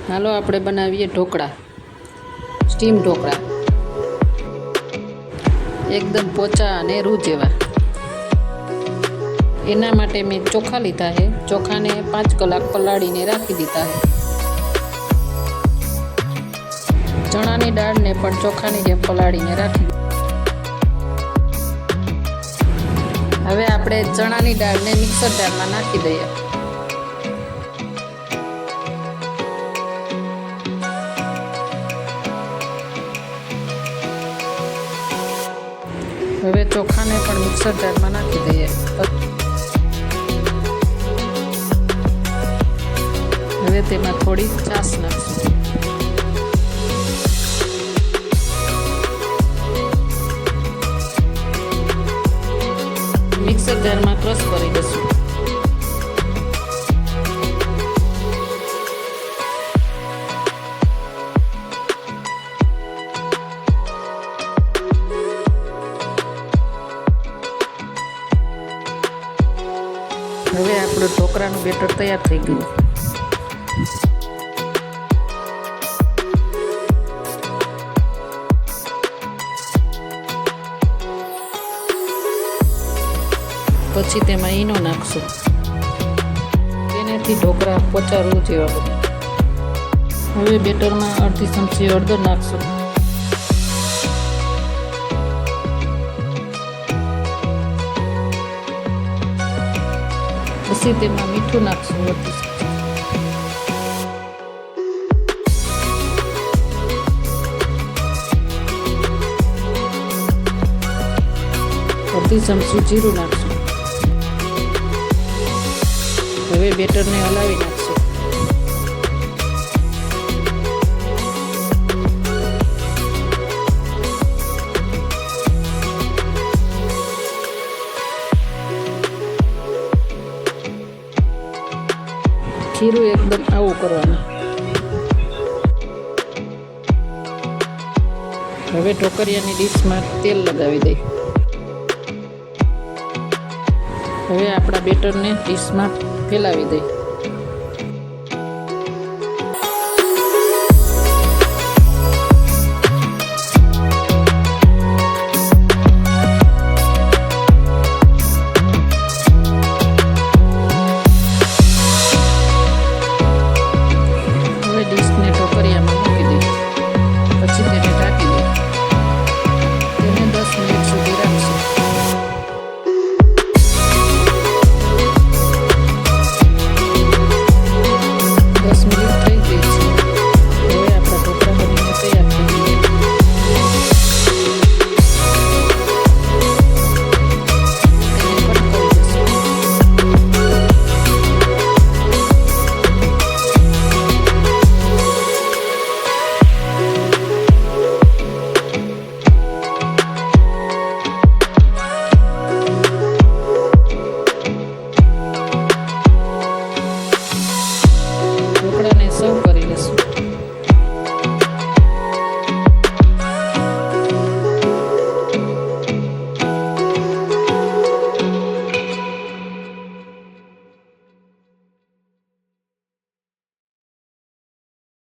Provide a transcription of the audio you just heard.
હાલો આપણે બનાવીએ ઢોકળા, સ્ટીમ ઢોકળા, એકદમ પોચા અને રૂ જેવા. એના માટે મેં ચોખા લીધા છે. ચોખાને 5 કલાક પલાળીને રાખી દીધા છે. ચણાની દાળને પણ ચોખાની જેમ પલાળીને રાખી. હવે આપણે ચણાની દાળને મિક્સર જારમાં નાખી દઈએ. હવે ચોખાને પણ મિક્સર જારમાં નાખી દઈએ. હવે તેમાં થોડી છાશ નાખશું. મિક્સર જારમાં ક્રશ કરી દઈશું. હવે આપણું ઢોકળાનું બેટર તૈયાર થઈ ગયું. પછી તેમાં ઈનો નાખશું. તેનાથી ઢોકળા પોચા રૂ જેવા બને. હવે બેટરમાં અડધી ચમચી હળદર નાખશું. પછી તેમાં મીઠું નાખશું. અડધી ચમચી જીરું નાખશું. હવે બેટરને હલાવી નાખશું. ખીરું એકદમ આવું કરવાનું. હવે ઢોકળિયાની ડીશમાં તેલ લગાવી દઈ. હવે આપણા બેટરને ડીશમાં ફેલાવી દઈ.